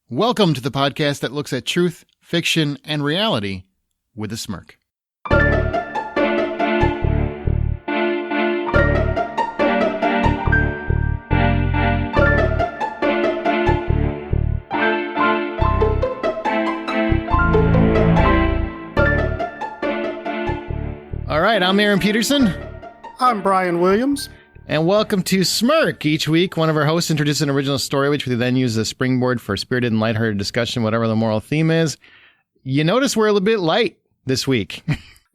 Welcome to the podcast that looks at truth, fiction, and reality with a smirk. All right, I'm Aaron Peterson. I'm Brian Williams. And welcome to Smirk. Each week, one of our hosts introduces an original story, which we then use as a springboard for spirited and lighthearted discussion, whatever the moral theme is. You notice we're a little bit light this week.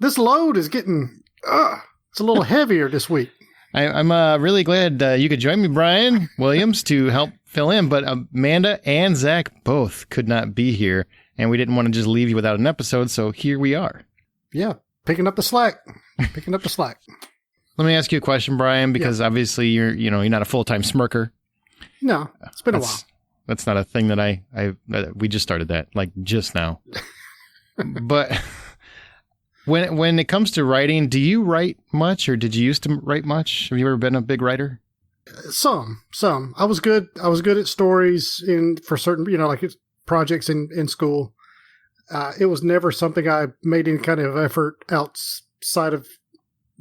This load is getting, it's a little heavier this week. I'm really glad you could join me, Brian Williams, to help fill in. But Amanda and Zack both could not be here, and we didn't want to just leave you without an episode, so here we are. Yeah, picking up the slack. Let me ask you a question, Brian, because obviously you're not a full-time smirker. No, it's been a while. That's not a thing that we just started that, like just now. But when it comes to writing, do you write much, or did you used to write much? Have you ever been a big writer? Some. I was good at stories for certain, like projects in school. It was never something I made any kind of effort outside of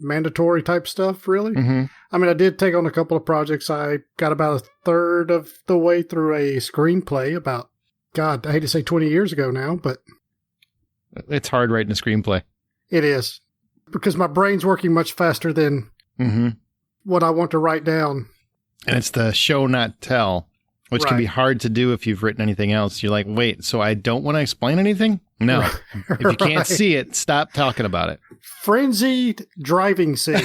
mandatory type stuff, really. Mm-hmm. I mean, I did take on a couple of projects. I got about a third of the way through a screenplay about, God, I hate to say 20 years ago now, but it's hard writing a screenplay. It is, because my brain's working much faster than what I want to write down. And it's the show, not tell, which can be hard to do if you've written anything else. You're like, wait, so I don't want to explain anything? No. Right. If you can't see it, stop talking about it. Frenzied driving scene,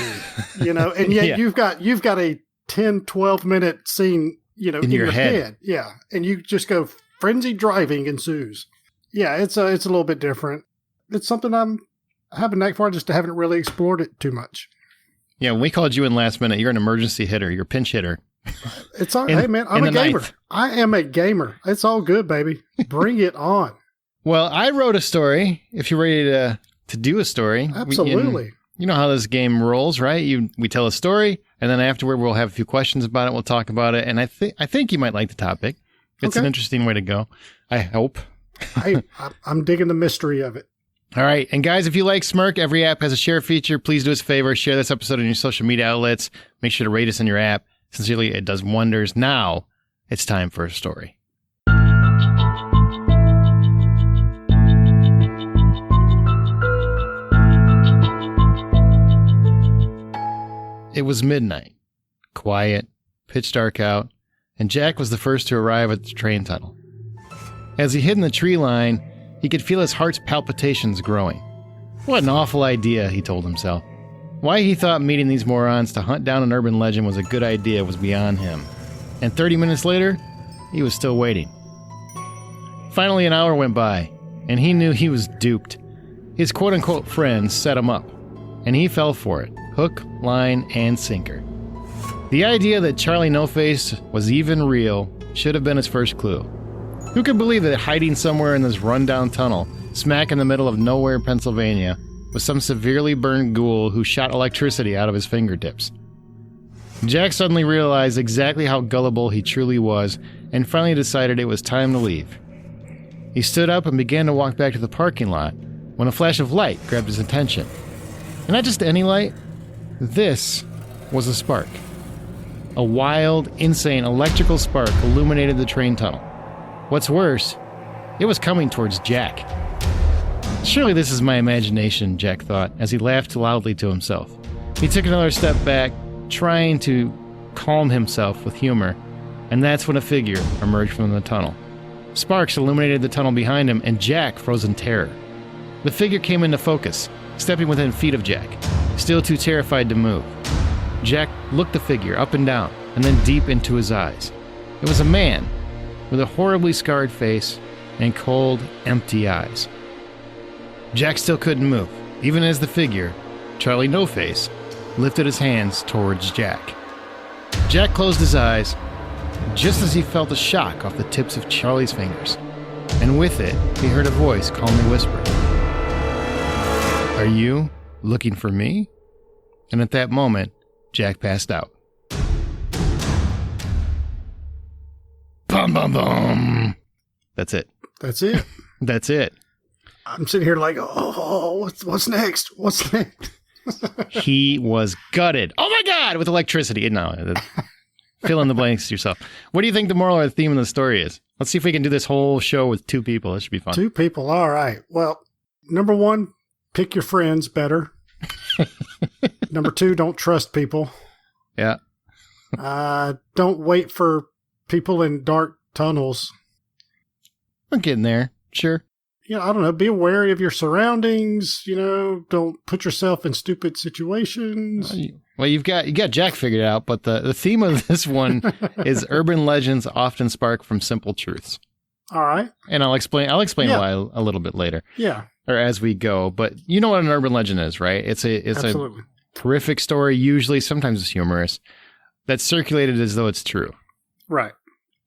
and yet you've got a 10, 12 minute scene, in your head. Yeah. And you just go, frenzied driving ensues. Yeah, it's a little bit different. It's something I have a knack for, I just haven't really explored it too much. Yeah, when we called you in last minute, you're an emergency hitter. You're a pinch hitter. It's all hey man, I'm a gamer. I am a gamer. It's all good, baby. Bring it on. Well, I wrote a story. If you're ready to do a story. Absolutely. You know how this game rolls, right? We tell a story, and then afterward we'll have a few questions about it. We'll talk about it, and I think you might like the topic. It's an interesting way to go. I hope. I'm digging the mystery of it. All right. And guys, if you like Smirk, every app has a share feature. Please do us a favor. Share this episode on your social media outlets. Make sure to rate us in your app. Sincerely, it does wonders. Now, it's time for a story. It was midnight. Quiet, pitch dark out, and Jack was the first to arrive at the train tunnel. As he hid in the tree line, he could feel his heart's palpitations growing. What an awful idea, he told himself. Why he thought meeting these morons to hunt down an urban legend was a good idea was beyond him. And 30 minutes later, he was still waiting. Finally, an hour went by, and he knew he was duped. His quote-unquote friends set him up, and he fell for it, hook, line, and sinker. The idea that Charlie No-Face was even real should have been his first clue. Who could believe that hiding somewhere in this rundown tunnel, smack in the middle of nowhere, Pennsylvania, was some severely burned ghoul who shot electricity out of his fingertips? Jack suddenly realized exactly how gullible he truly was, and finally decided it was time to leave. He stood up and began to walk back to the parking lot, when a flash of light grabbed his attention. And not just any light, this was a spark. A wild, insane electrical spark illuminated the train tunnel. What's worse, it was coming towards Jack. Surely this is my imagination, Jack thought, as he laughed loudly to himself. He took another step back, trying to calm himself with humor, and that's when a figure emerged from the tunnel. Sparks illuminated the tunnel behind him, and Jack froze in terror. The figure came into focus, stepping within feet of Jack, still too terrified to move. Jack looked the figure up and down, and then deep into his eyes. It was a man, with a horribly scarred face and cold, empty eyes. Jack still couldn't move, even as the figure, Charlie No-Face, lifted his hands towards Jack. Jack closed his eyes, just as he felt a shock off the tips of Charlie's fingers, and with it, he heard a voice calmly whisper, "Are you looking for me?" And at that moment, Jack passed out. Bum, bum, bum. That's it. That's it. That's it. I'm sitting here like, oh, what's next? What's next? He was gutted. Oh my God, with electricity. No, fill in the blanks yourself. What do you think the moral or the theme of the story is? Let's see if we can do this whole show with 2 people. This should be fun. 2 people. All right. Well, number 1, pick your friends better. Number 2, don't trust people. Yeah. Don't wait for people in dark tunnels. I'm getting there. Sure. I don't know. Be wary of your surroundings. Don't put yourself in stupid situations. Well, you got Jack figured out, but the theme of this one is urban legends often spark from simple truths. All right. And I'll explain why a little bit later. Yeah. Or as we go. But you know what an urban legend is, right? It's Absolutely. a horrific story, usually, sometimes it's humorous, that's circulated as though it's true. Right.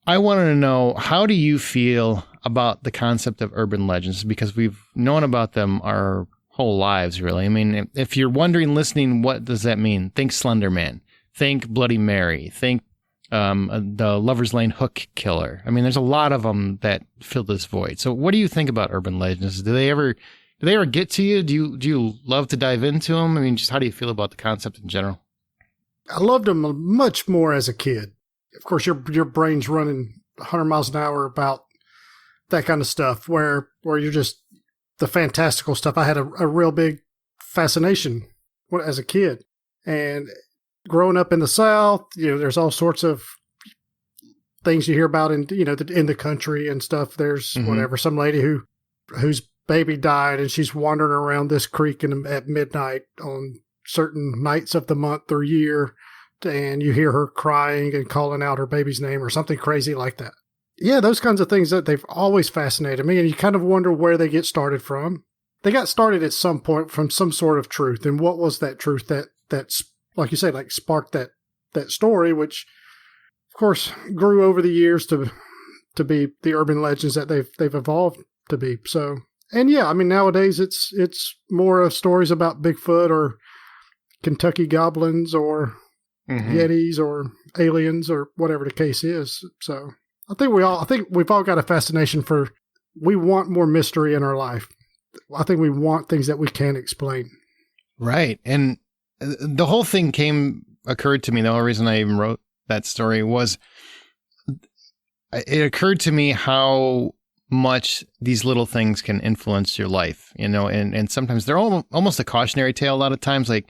I wanted to know, how do you feel about the concept of urban legends? Because we've known about them our whole lives, really. I mean, if you're wondering, listening, what does that mean? Think Slender Man. Think Bloody Mary. Think the Lover's Lane hook killer. I mean, there's a lot of them that fill this void. So what do you think about urban legends? Do they ever get to you? Do you love to dive into them? I mean, just how do you feel about the concept in general? I loved them much more as a kid. Of course, your brain's running 100 miles an hour about that kind of stuff, where you're just the fantastical stuff. I had a real big fascination as a kid, and growing up in the South, there's all sorts of things you hear about in the country and stuff. There's whatever, some lady whose baby died, and she's wandering around this creek at midnight on certain nights of the month or year, and you hear her crying and calling out her baby's name or something crazy like that. Yeah, those kinds of things that they've always fascinated me, and you kind of wonder where they get started from. They got started at some point from some sort of truth, and what was that truth that's, like you say, like sparked that story, which of course grew over the years to be the urban legends that they've evolved to be. So, and yeah, I mean, nowadays it's more of stories about Bigfoot or Kentucky goblins or Yetis or aliens or whatever the case is. So I think we've all got a fascination we want more mystery in our life. I think we want things that we can't explain. Right. And the whole thing occurred to me. The whole reason I even wrote that story was it occurred to me how much these little things can influence your life, and sometimes they're almost a cautionary tale. A lot of times, like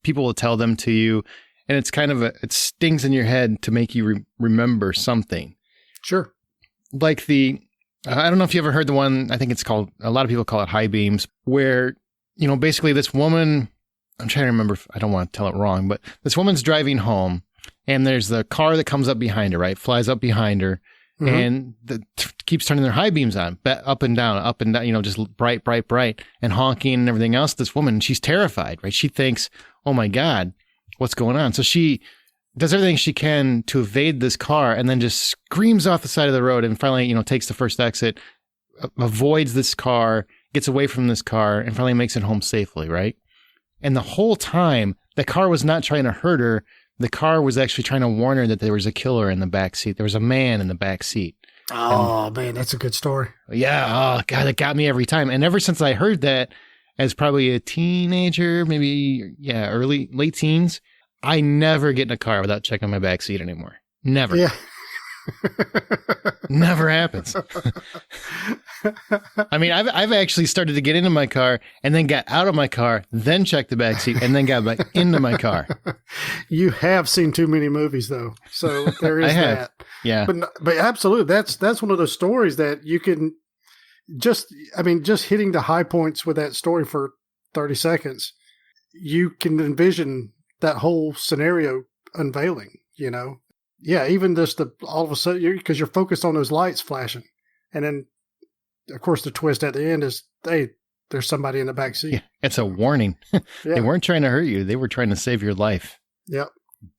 people will tell them to you, and it's kind of it stings in your head to make you remember something. Sure. Like I don't know if you ever heard the one, I think it's called, a lot of people call it high beams, where, basically this woman, I'm trying to remember, I don't want to tell it wrong, but this woman's driving home, and there's the car that comes up behind her, right? Flies up behind her, and keeps turning their high beams on, up and down, just bright, bright, bright, and honking and everything else. This woman, she's terrified, right? She thinks, oh my God, what's going on? So she does everything she can to evade this car, and then just screams off the side of the road, and finally, takes the first exit, avoids this car, gets away from this car, and finally makes it home safely, right? And the whole time, the car was not trying to hurt her. The car was actually trying to warn her that there was a killer in the back seat. There was a man in the back seat. Oh, man, that's a good story. Yeah. Oh, God, it got me every time. And ever since I heard that as probably a teenager, maybe, late teens, I never get in a car without checking my back seat anymore. Never. Yeah. Never happens. I mean, I've actually started to get into my car and then got out of my car, then checked the back seat, and then got back into my car. You have seen too many movies, though, so there is that. Yeah, but absolutely, that's one of those stories that you can just hitting the high points with that story for 30 seconds, you can envision that whole scenario unveiling. Yeah, even just all of a sudden, because you're focused on those lights flashing, and then, of course, the twist at the end is, hey, there's somebody in the back seat. Yeah, it's a warning. They weren't trying to hurt you; they were trying to save your life. Yep.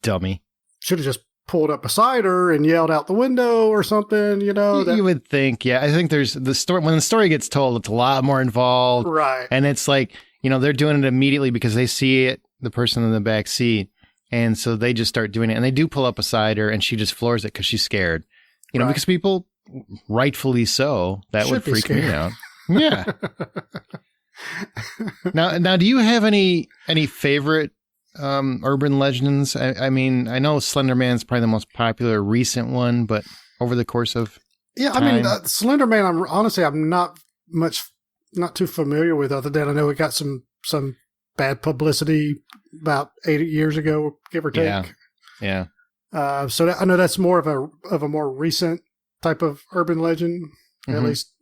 Dummy. Should have just pulled up beside her and yelled out the window or something. You would think. Yeah, I think there's the story. When the story gets told, it's a lot more involved, right? And it's like they're doing it immediately because they see it, the person in the back seat. And so they just start doing it, and they do pull up beside her, and she just floors it because she's scared, right. Because people rightfully so. That would freak me out. Yeah. Now, do you have any favorite urban legends? I mean, I know Slender Man's probably the most popular recent one, but over the course of time? I mean, Slender Man, I'm not too familiar with, other than I know it got some bad publicity about 8 years ago, give or take. Yeah. So I know that's more of a more recent type of urban legend, at least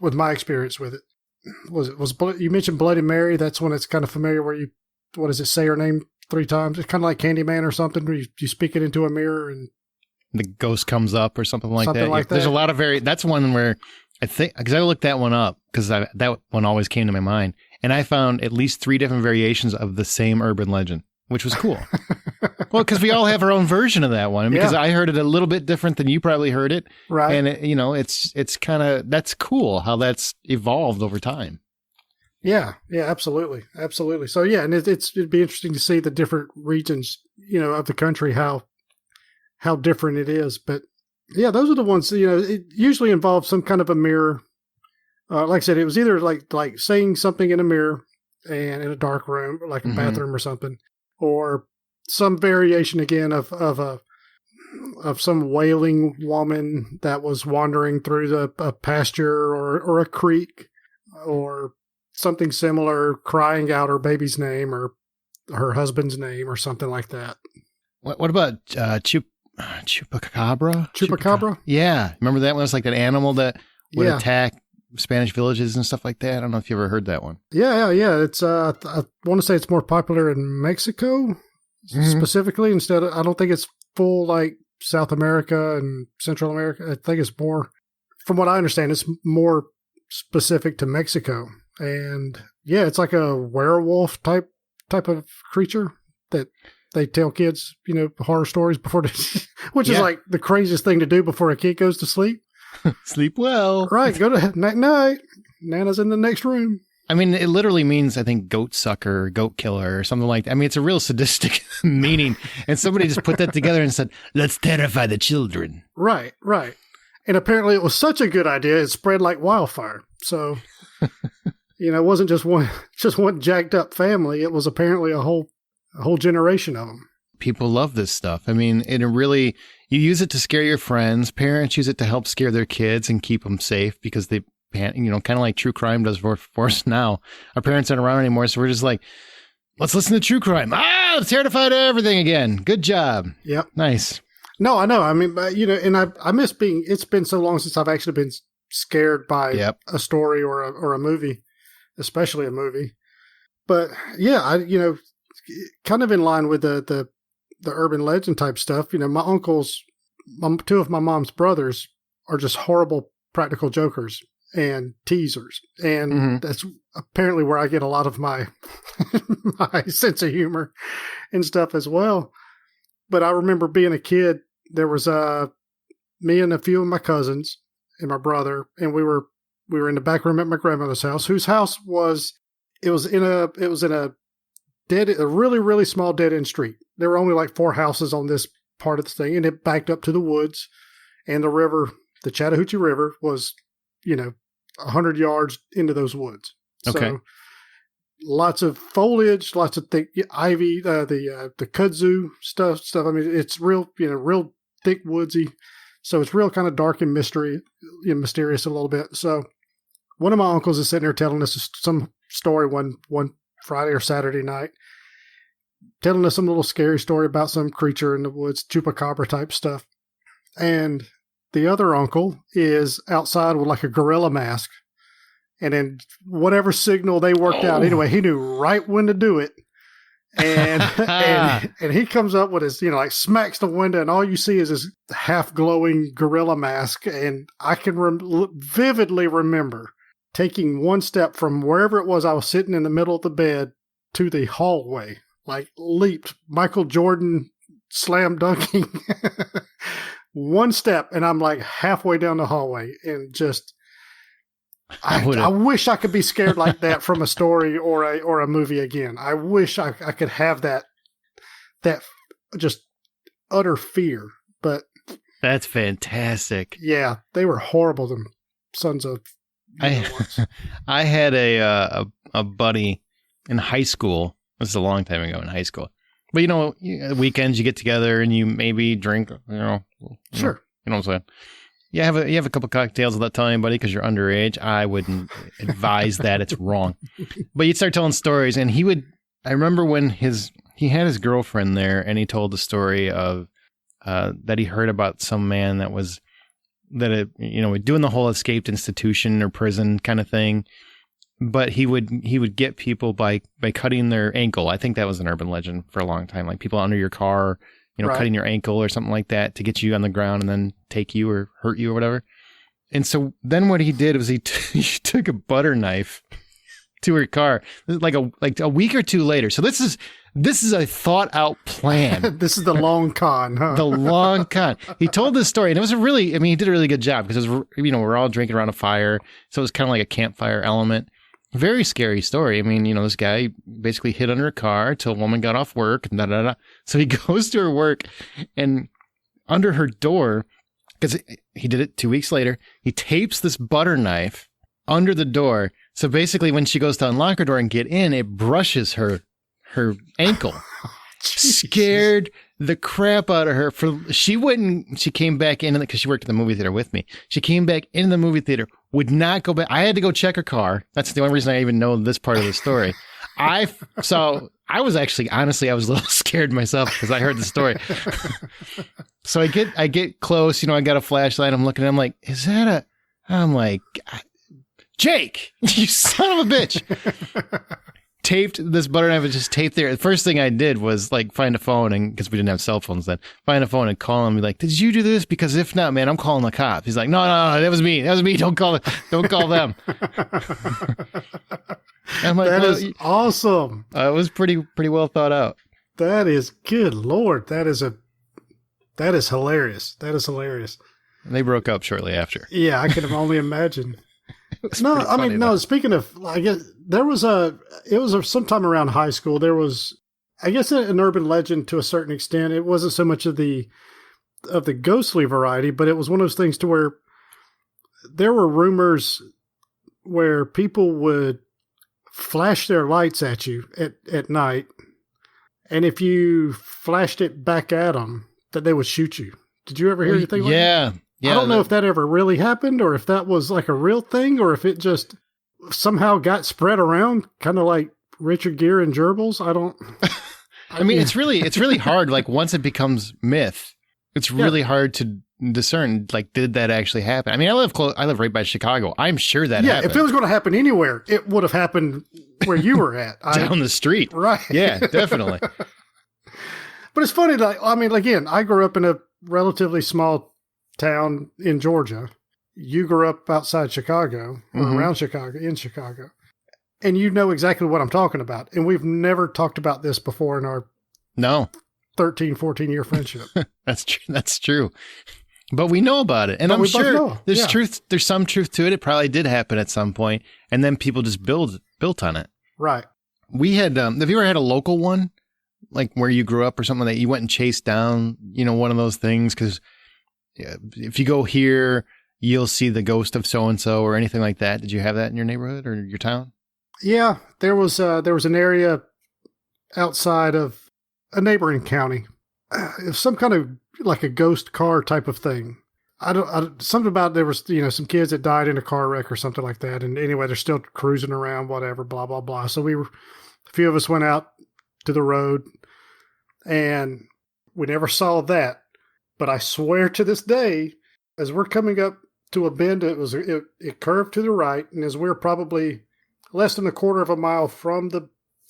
with my experience with it. You mentioned Bloody Mary? That's one that's kind of familiar, where you, what does it, say her name 3 times? It's kind of like Candyman or something, where you speak it into a mirror and the ghost comes up or something like that. Like There's that. a lot of that's one where I think, because I looked that one up because that one always came to my mind, and I found at least 3 different variations of the same urban legend, which was cool. Well, because we all have our own version of that one. Because I heard it a little bit different than you probably heard it, right? And it's kind of, that's cool how that's evolved over time. Yeah, absolutely. So yeah, and it'd be interesting to see the different regions, of the country, how different it is. But yeah, those are the ones. It usually involves some kind of a mirror. Like I said, it was either like saying something in a mirror and in a dark room, like a bathroom or something, or some variation again of some wailing woman that was wandering through a pasture or a creek, or something similar, crying out her baby's name or her husband's name or something like that. What about Chupacabra? Chupacabra? Yeah. Remember that one? It was like an animal that would attack Spanish villages and stuff like that. I don't know if you ever heard that one. Yeah. It's I want to say it's more popular in Mexico specifically, instead of, I don't think it's full like South America and Central America. I think it's more, from what I understand, it's more specific to Mexico. And yeah, it's like a werewolf type of creature that they tell kids, horror stories before which is like the craziest thing to do before a kid goes to sleep. Sleep well. Right. Go to night. Nana's in the next room. I mean, it literally means, I think, goat sucker, goat killer, or something like that. I mean, it's a real sadistic meaning. And somebody just put that together and said, let's terrify the children. Right. And apparently it was such a good idea, it spread like wildfire. So, it wasn't just one jacked up family. It was apparently a whole generation of them. People love this stuff. I mean, you use it to scare your friends. Parents use it to help scare their kids and keep them safe, because they, kind of like true crime does for us now. Our parents aren't around anymore, so we're just like, let's listen to true crime. Let's terrify to everything again. Good job. Yep. Nice. No, I know. I mean, but, and I miss being, it's been so long since I've actually been scared by a story or a movie, especially a movie. But yeah, kind of in line with the urban legend type stuff. My uncles, 2 of my mom's brothers, are just horrible practical jokers and teasers. And that's apparently where I get a lot of my my sense of humor and stuff as well. But I remember being a kid, there was me and a few of my cousins and my brother, and we were in the back room at my grandmother's house, whose house was in a really, really small dead end street. There were only like 4 houses on this part of the thing, and it backed up to the woods, and the river, the Chattahoochee River, was 100 yards into those woods. Okay. So lots of foliage, lots of thick ivy, the kudzu stuff. I mean, it's real, real thick woodsy. So it's real kind of dark and mysterious a little bit. So one of my uncles is sitting there telling us some story one Friday or Saturday night, telling us some little scary story about some creature in the woods, chupacabra type stuff. And the other uncle is outside with like a gorilla mask. And then whatever signal they worked out, anyway, he knew right when to do it. And and he comes up with his, like smacks the window, and all you see is this half glowing gorilla mask. And I can vividly remember taking one step from wherever it was I was sitting in the middle of the bed to the hallway, like leaped Michael Jordan slam dunking one step, and I'm like halfway down the hallway, and just I wish I could be scared like that from a story or a movie again. I wish I could have that just utter fear, but That's fantastic. Yeah, they were horrible, them sons of... I had a buddy in high school. This is a long time ago in high school. But, weekends you get together and you maybe drink, Sure. You know what I'm saying? You have a couple cocktails without telling anybody because you're underage. I wouldn't advise that. It's wrong. But you'd start telling stories, and I remember when he had his girlfriend there, and he told the story of that he heard about some man that was doing the whole escaped institution or prison kind of thing. But he would get people by cutting their ankle. I think that was an urban legend for a long time, like people under your car, right. Cutting your ankle or something like that to get you on the ground and then take you or hurt you or whatever. And so then what he did was he took a butter knife to her car like a week or two later. So this is a thought out plan. This is the long con, huh? The long con. He told this story, and it was he did a really good job because it was, we're all drinking around a fire. So it was kind of like a campfire element. Very scary story. This guy basically hid under a car till a woman got off work. And So he goes to her work, and under her door, because he did it 2 weeks later, he tapes this butter knife under the door. So basically when she goes to unlock her door and get in, it brushes her ankle. Scared the crap out of her. She came back in because she worked at the movie theater with me. She came back into the movie theater, would not go back. I had to go check her car. That's the only reason I even know this part of the story. I was actually, honestly, I was a little scared myself because I heard the story. So I get close, I got a flashlight. I'm looking, I'm like, I'm like, Jake, you son of a bitch. Taped this butter knife, was just taped there. The first thing I did was find a phone, and because we didn't have cell phones then, find a phone and call him. Be like, "Did you do this? Because if not, man, I'm calling the cops." He's like, "No, that was me. Don't call them." I'm like, that is awesome. It was pretty well thought out. That is good, Lord. That is hilarious. That is hilarious. And they broke up shortly after. Yeah, I can only imagine. No. Speaking of, I guess it was sometime around high school. There was, I guess, an urban legend to a certain extent. It wasn't so much of the ghostly variety, but it was one of those things to where there were rumors where people would flash their lights at you at night, and if you flashed it back at them, that they would shoot you. Did you ever hear anything like that? Yeah, I don't know if that ever really happened or if that was like a real thing or if it just somehow got spread around, kind of like Richard Gere and gerbils. It's really hard. Once it becomes myth, it's really hard to discern. Did that actually happen? I live right by Chicago. I'm sure that happened. If it was going to happen anywhere, it would have happened where you were at. Down the street. Right. Yeah, definitely. But it's funny. Again, I grew up in a relatively small town in Georgia. You grew up outside Chicago or around Chicago, in Chicago. And you know exactly what I'm talking about. And we've never talked about this before in our 13, 14-year friendship. That's true. But we know about it. And I'm sure there's truth. There's some truth to it. It probably did happen at some point. And then people just built on it. Right. We had, have you ever had a local one? Like where you grew up or something that you went and chased down, one of those things? Because if you go here, you'll see the ghost of so-and-so or anything like that. Did you have that in your neighborhood or your town? Yeah, there was an area outside of a neighboring county. Some kind of like a ghost car type of thing. Something about there was, some kids that died in a car wreck or something like that. And anyway, they're still cruising around, whatever, blah, blah, blah. So a few of us went out to the road and we never saw that. But I swear to this day, as we're coming up to a bend, it curved to the right. And as we're probably less than a quarter of a mile from the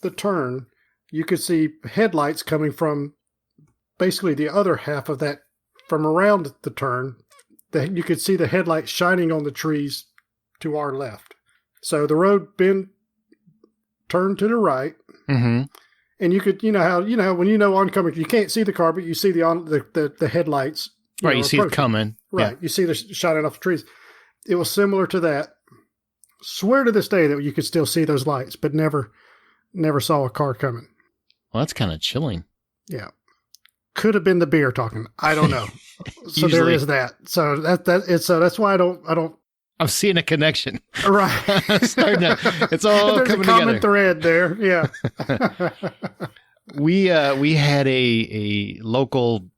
turn, you could see headlights coming from basically the other half of that, from around the turn. You could see the headlights shining on the trees to our left. So the road turned to the right. Mm-hmm. And you could, when oncoming, you can't see the car, but you see the headlights. Right, you see it coming. Right, yeah. You see the shining off the trees. It was similar to that. Swear to this day that you could still see those lights, but never saw a car coming. Well, that's kind of chilling. Yeah. could have been the beer talking. I don't know. So there is that. So that's why I don't. I'm seeing a connection. Right. It's all There's coming a common together. thread there. Yeah. We had a local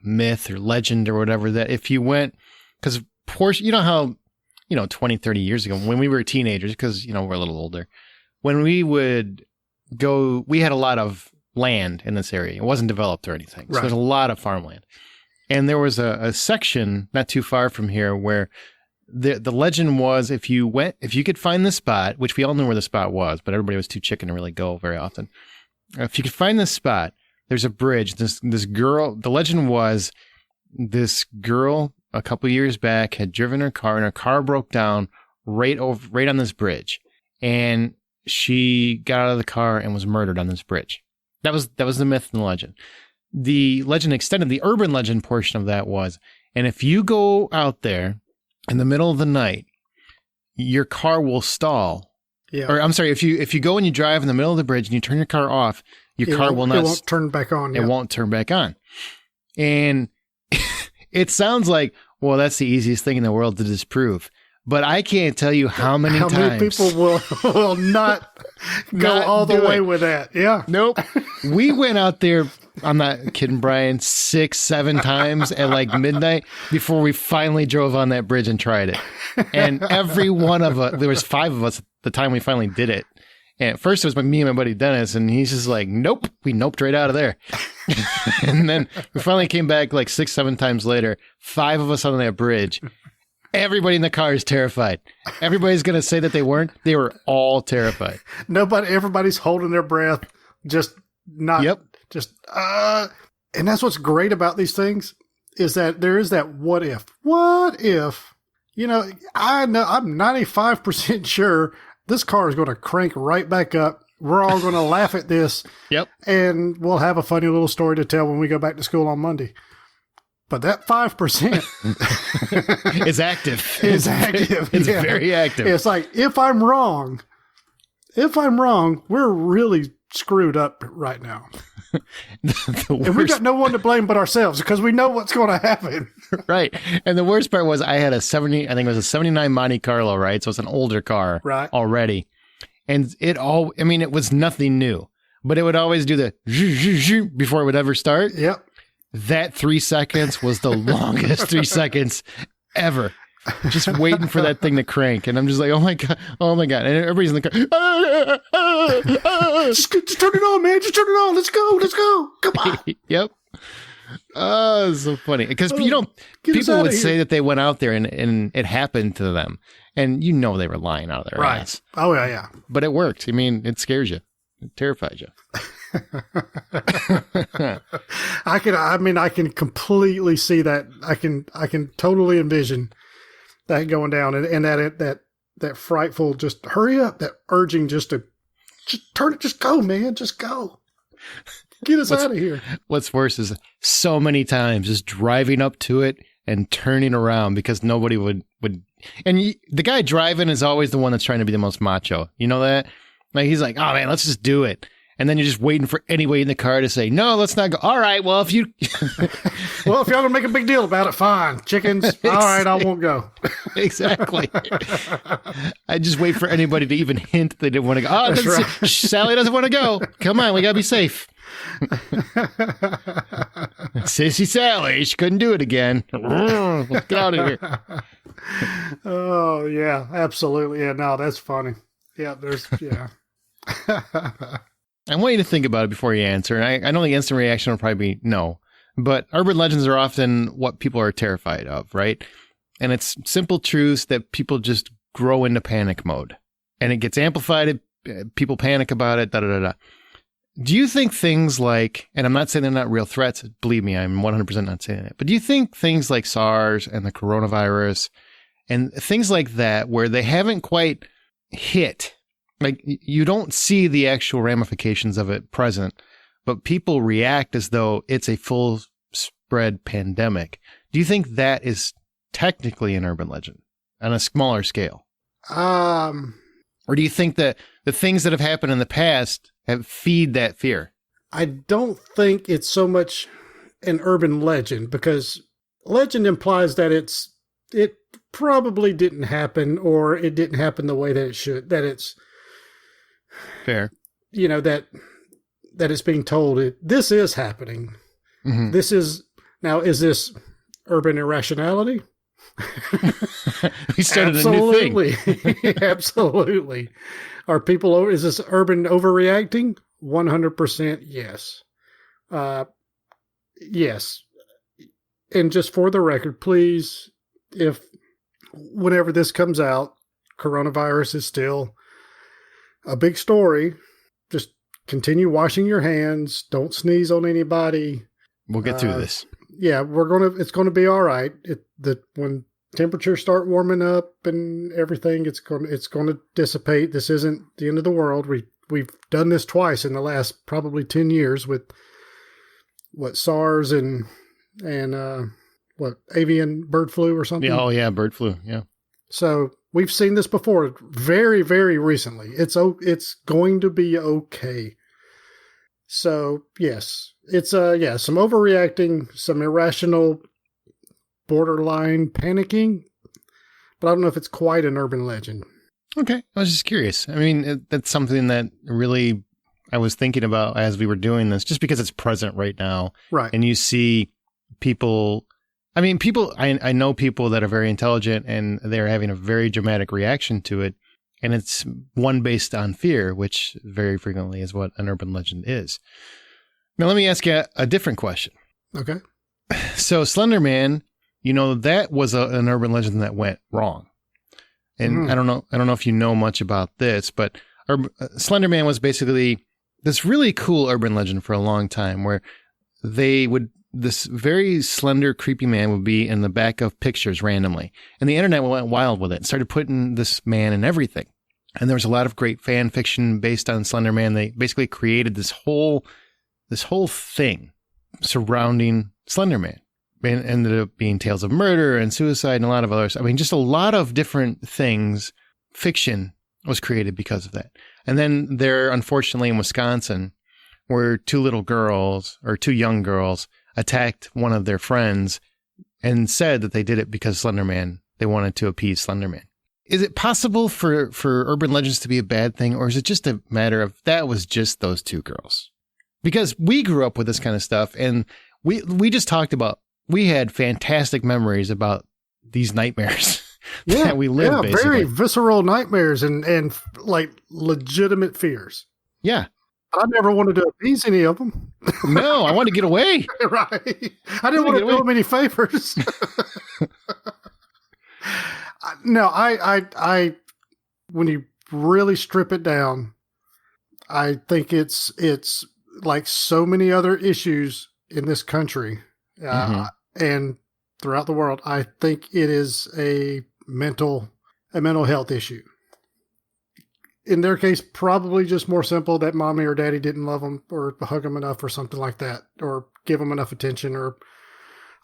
myth or legend or whatever that if you went, because Porsche, you know how, 20, 30 years ago when we were teenagers, because, we're a little older, when we would go, we had a lot of land in this area. It wasn't developed or anything. So Right. there's a lot of farmland. And there was a section not too far from here where the legend was if you could find the spot, which we all knew where the spot was, but everybody was too chicken to really go very often. If you could find this spot, there's a bridge. This girl, the legend was this girl a couple years back had driven her car and her car broke down right on this bridge. And she got out of the car and was murdered on this bridge. That was the myth and the legend. The legend extended, the urban legend portion of that was, and if you go out there in the middle of the night, your car will stall. Yeah. Or I'm sorry, if you go and you drive in the middle of the bridge and you turn your car off, your car will not. It won't turn back on. It won't turn back on. And it sounds like, well, that's the easiest thing in the world to disprove. But I can't tell you how many times. How many people will not go all the way with that. Yeah. Nope. We went out there, I'm not kidding, Brian, 6, 7 times at like midnight before we finally drove on that bridge and tried it. And every one of us, there was 5 of us at the time we finally did it. And at first it was me and my buddy Dennis, and he's just like, nope. We noped right out of there. And then we finally came back like 6, 7 times later, 5 of us on that bridge. Everybody in the car is terrified. Everybody's going to say that they weren't. They were all terrified. Everybody's holding their breath, just not, Yep. And that's what's great about these things is that there is that what if. What if, I know I'm 95% sure this car is going to crank right back up. We're all going to laugh at this. Yep. And we'll have a funny little story to tell when we go back to school on Monday. But that 5% is active. It's active. It's very active. It's like, if I'm wrong, we're really screwed up right now. And we've got no one to blame but ourselves because we know what's going to happen. Right. And the worst part was I had a 79 Monte Carlo, right? So it's an older car already. And it was nothing new, but it would always do the before it would ever start. Yep. That 3 seconds was the longest 3 seconds ever. Just waiting for that thing to crank. And I'm just like, oh my God. And everybody's in the car. Just turn it on, man. Just turn it on. Let's go. Come on. Yep. Oh, it's so funny. Because, people would say that they went out there and it happened to them. And they were lying out of their ass. Oh, yeah. But it worked. It scares you. It terrifies you. I can completely see that. I can totally envision that going down and that frightful, just hurry up, that urging just turn it, just go, man, just go. Get us out of here. What's worse is so many times just driving up to it and turning around because nobody would. And the guy driving is always the one that's trying to be the most macho. You know that? Like he's like, oh man, let's just do it. And then you're just waiting for anybody in the car to say, no, let's not go. All right, well, if you... well, if y'all don't make a big deal about it, fine. Chickens, all right, I won't go. Exactly. I just wait for anybody to even hint they didn't want to go. Oh, right. Sally doesn't want to go. Come on, we got to be safe. Sissy Sally, she couldn't do it again. Let's get out of here. Oh, yeah, absolutely. Yeah, no, that's funny. Yeah, yeah. I want you to think about it before you answer. And I know the instant reaction will probably be no. But urban legends are often what people are terrified of, right? And it's simple truths that people just grow into panic mode. And it gets amplified. People panic about it, da-da-da-da. Do you think things like, and I'm not saying they're not real threats. Believe me, I'm 100% not saying that. But do you think things like SARS and the coronavirus and things like that where they haven't quite hit, like you don't see the actual ramifications of it present, but people react as though it's a full spread pandemic. Do you think that is technically an urban legend on a smaller scale? Or do you think that the things that have happened in the past have feed that fear? I don't think it's so much. an urban legend, because legend implies that it probably didn't happen, or it didn't happen the way that it should, that it's fair. That it's being told this is happening. Mm-hmm. Is this urban irrationality? We started a new thing. Absolutely. Are people is this urban overreacting? 100% yes. Yes. And just for the record, please, whenever this comes out, coronavirus is still a big story. Just continue washing your hands. Don't sneeze on anybody. We'll get through this. Yeah, it's going to be all right. When temperatures start warming up and everything, it's going to dissipate. This isn't the end of the world. We've done this twice in the last probably 10 years with SARS and avian bird flu or something. Yeah, oh yeah, bird flu. Yeah. So we've seen this before, very, very recently. It's going to be okay. So yes, it's some overreacting, some irrational, borderline panicking, but I don't know if it's quite an urban legend. Okay, I was just curious. I mean, that's something that really I was thinking about as we were doing this, just because it's present right now, right? And you see people. I mean, I know people that are very intelligent and they're having a very dramatic reaction to it. And it's one based on fear, which very frequently is what an urban legend is. Now, let me ask you a different question. Okay. So Slender Man, that was an urban legend that went wrong. And I don't know if you know much about this, but Slender Man was basically this really cool urban legend for a long time where this very slender, creepy man would be in the back of pictures randomly. And the internet went wild with it and started putting this man in everything. And there was a lot of great fan fiction based on Slender Man. They basically created this whole thing surrounding Slender Man. It ended up being tales of murder and suicide and a lot of others. I mean, just a lot of different things. Fiction was created because of that. And then there, unfortunately, in Wisconsin, where two young girls attacked one of their friends and said that they did it because Slender Man, they wanted to appease Slender Man. Is it possible for urban legends to be a bad thing, or is it just a matter of that was just those two girls? Because we grew up with this kind of stuff, and we just talked about, we had fantastic memories about these nightmares that we lived, basically. Very visceral nightmares and like legitimate fears. Yeah. I never wanted to appease any of them. No, I wanted to get away. Right. I didn't want to do them any favors. No, I when you really strip it down, I think it's like so many other issues in this country and throughout the world. I think it is a mental health issue. In their case, probably just more simple that mommy or daddy didn't love them or hug them enough or something like that, or give them enough attention, or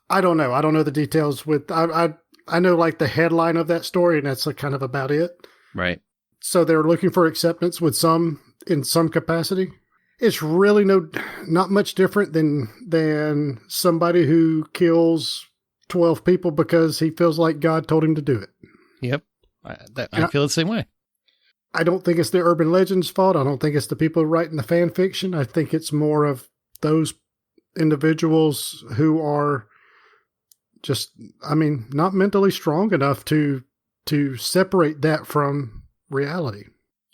I don't know. I don't know the details. I know like the headline of that story, and that's kind of about it. Right. So they're looking for acceptance in some capacity. It's really not much different than somebody who kills 12 people because he feels like God told him to do it. Yep. I feel the same way. I don't think it's the urban legend's fault. I don't think it's the people writing the fan fiction. I think it's more of those individuals who are just, not mentally strong enough to separate that from reality.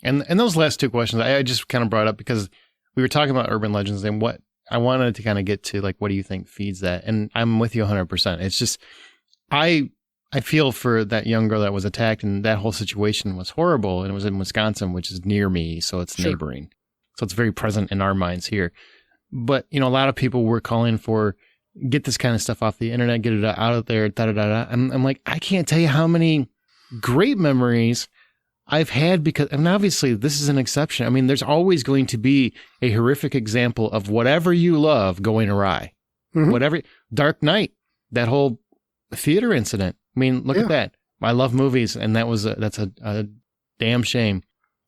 And those last two questions, I just kind of brought up because we were talking about urban legends, and what I wanted to kind of get to, like, what do you think feeds that? And I'm with you 100%. It's just, I feel for that young girl that was attacked, and that whole situation was horrible. And it was in Wisconsin, which is near me. So it's neighboring. So it's very present in our minds here. But, a lot of people were calling for, get this kind of stuff off the internet, get it out of there, da-da-da-da. I'm like, I can't tell you how many great memories I've had because, and obviously this is an exception. There's always going to be a horrific example of whatever you love going awry. Mm-hmm. Whatever, Dark Knight, that whole theater incident. Look at that. I love movies, and that's a damn shame.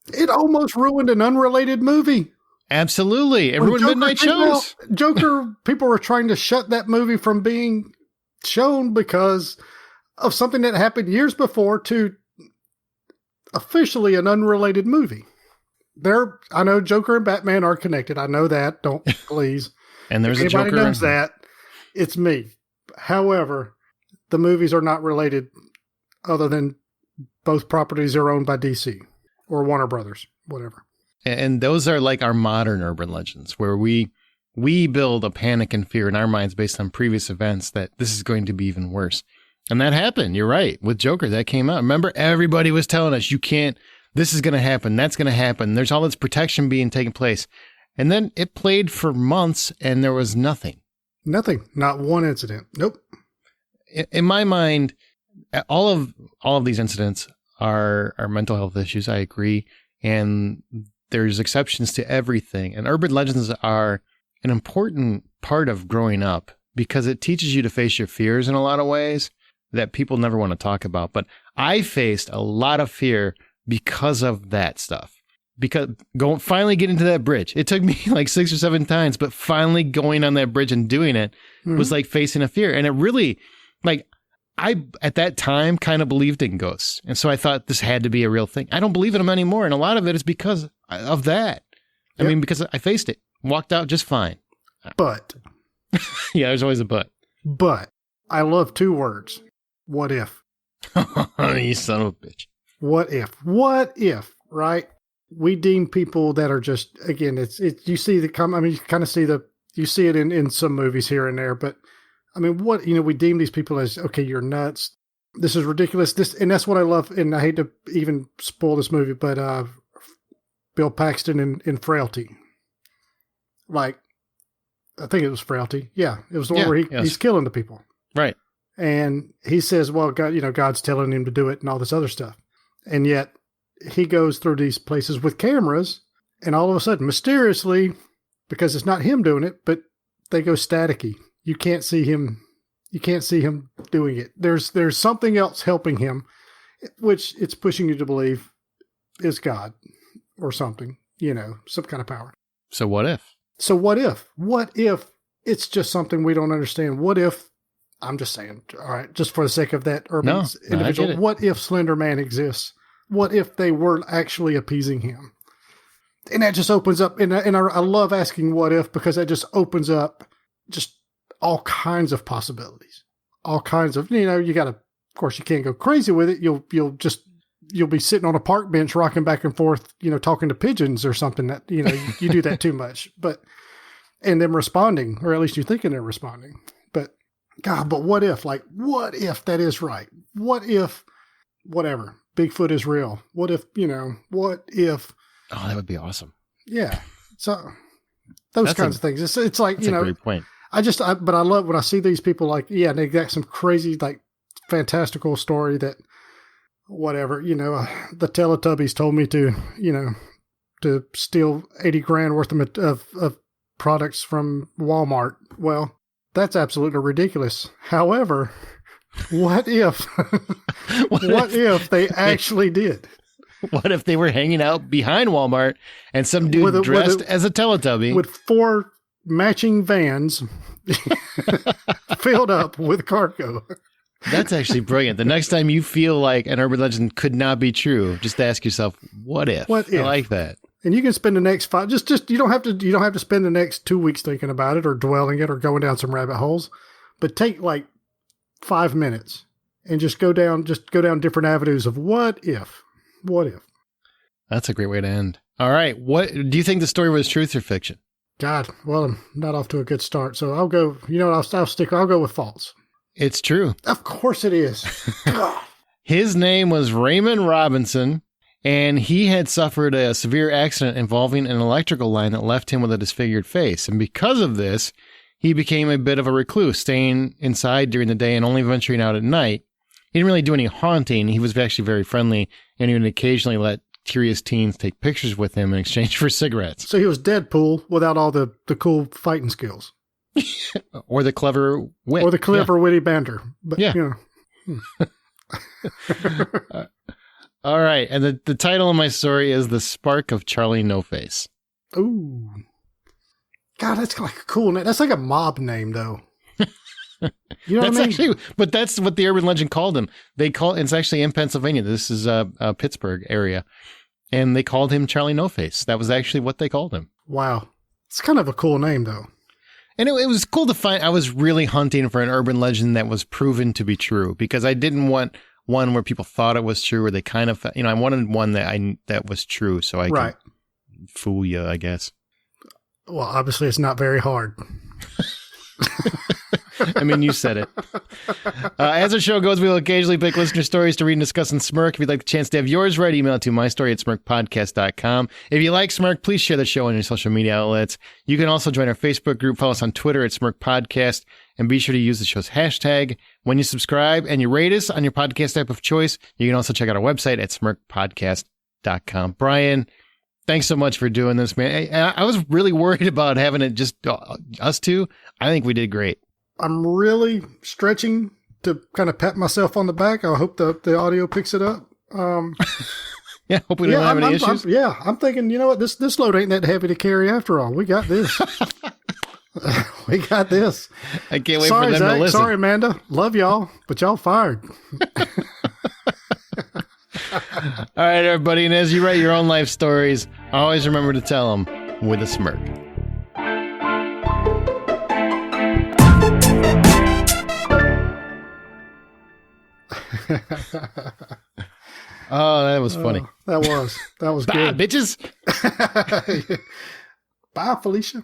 It almost ruined an unrelated movie. Absolutely. Everyone midnight shows. Joker, people were trying to shut that movie from being shown because of something that happened years before to officially an unrelated movie. I know Joker and Batman are connected. I know that. Don't please. And there's if anybody knows that, it's me. However, the movies are not related other than both properties are owned by DC or Warner Brothers, whatever. And those are like our modern urban legends where we build a panic and fear in our minds based on previous events that this is going to be even worse. And that happened. You're right. With Joker, that came out. Remember, everybody was telling us, you can't, this is going to happen. That's going to happen. There's all this protection being taken place. And then it played for months and there was nothing. Nothing. Not one incident. Nope. In my mind, all of these incidents are mental health issues. I agree. And there's exceptions to everything. And urban legends are an important part of growing up because it teaches you to face your fears in a lot of ways that people never want to talk about. But I faced a lot of fear because of that stuff. Because finally getting to that bridge, it took me like 6 or 7 times, but finally going on that bridge and doing it was like facing a fear. And it really, like, I, at that time, kind of believed in ghosts. And so I thought this had to be a real thing. I don't believe in them anymore. And a lot of it is because of that. I mean, because I faced it, walked out just fine. But. Yeah, there's always a but. But I love 2 words. What if? You son of a bitch. What if? What if, right? We deem people that are just, again, it's you see you kind of see you see it in some movies here and there, but I mean, we deem these people as, okay, you're nuts. This is ridiculous. And that's what I love. And I hate to even spoil this movie, but Bill Paxton in Frailty. Like, I think it was Frailty. Yeah. It was the one where he's killing the people. Right. And he says, well, God, God's telling him to do it and all this other stuff. And yet he goes through these places with cameras and all of a sudden, mysteriously, because it's not him doing it, but they go staticky. You can't see him doing it. There's something else helping him, which it's pushing you to believe is God or something, some kind of power. So what if? What if it's just something we don't understand? What if, I'm just saying, all right, just for the sake of that urban individual, what if Slender Man exists? What if they were actually appeasing him? And that just opens up, and I love asking what if, because that just opens up just all kinds of possibilities. All kinds of, you got to, of course, you can't go crazy with it. You'll be sitting on a park bench rocking back and forth, talking to pigeons or something that, you do that too much. And them responding, or at least you're thinking they're responding. But God, but what if that is right? What if, whatever, Bigfoot is real? What if, what if? Oh, that would be awesome. Yeah. So those kinds of things. It's like, that's a great point. But I love when I see these people like, they got some crazy, like fantastical story that whatever, the Teletubbies told me to, to steal $80,000 worth of products from Walmart. Well, that's absolutely ridiculous. However, what if, what if they actually did? What if they were hanging out behind Walmart and some dude dressed as a Teletubby with 4 matching vans filled up with cargo? That's actually brilliant. The next time you feel like an urban legend could not be true, just ask yourself, what if? What if? I like that. And you can spend the next you don't have to spend the next 2 weeks thinking about it or dwelling it or going down some rabbit holes, but take like 5 minutes and just go down different avenues of what if. What if? That's a great way to end. All right. What do you think the story was truth or fiction? God, well, I'm not off to a good start. So I'll go, I'll go with false. It's true. Of course it is. His name was Raymond Robinson, and he had suffered a severe accident involving an electrical line that left him with a disfigured face. And because of this, he became a bit of a recluse, staying inside during the day and only venturing out at night. He didn't really do any haunting. He was actually very friendly, and he would occasionally let curious teens take pictures with him in exchange for cigarettes. So he was Deadpool without all the cool fighting skills. Or the clever wit. Or the clever witty banter. But, All right. And the title of my story is The Spark of Charlie No Face. Ooh. God, that's like a cool name. That's like a mob name, though. You know that's what I mean? actually, but that's what the urban legend called him. It's actually in Pennsylvania. This is a Pittsburgh area. And they called him Charlie No Face. That was actually what they called him. Wow. It's kind of a cool name, though. And it was cool to find. I was really hunting for an urban legend that was proven to be true, because I didn't want one where people thought it was true, or they kind of, I wanted one that was true, so I could fool you, I guess. Well, obviously it's not very hard. I mean, you said it. As the show goes, we will occasionally pick listener stories to read and discuss on Smirk. If you'd like the chance to have yours read, email it to mystory@smirkpodcast.com. If you like Smirk, please share the show on your social media outlets. You can also join our Facebook group, follow us on Twitter @SmirkPodcast, and be sure to use the show's hashtag. When you subscribe and you rate us on your podcast app of choice, you can also check out our website at smirkpodcast.com. Brian, thanks so much for doing this, man. I was really worried about having it just us two. I think we did great. I'm really stretching to kind of pat myself on the back. I hope the audio picks it up. Yeah, hope we don't have any issues. I'm thinking, you know what, this load ain't that heavy to carry after all. We got this. We got this. I can't wait for them Zach, to listen. Sorry, Amanda. Love y'all, but y'all fired. All right, everybody. And as you write your own life stories, always remember to tell them with a smirk. Oh, that was funny. That was Bye, good. Bitches. Bye, Felicia.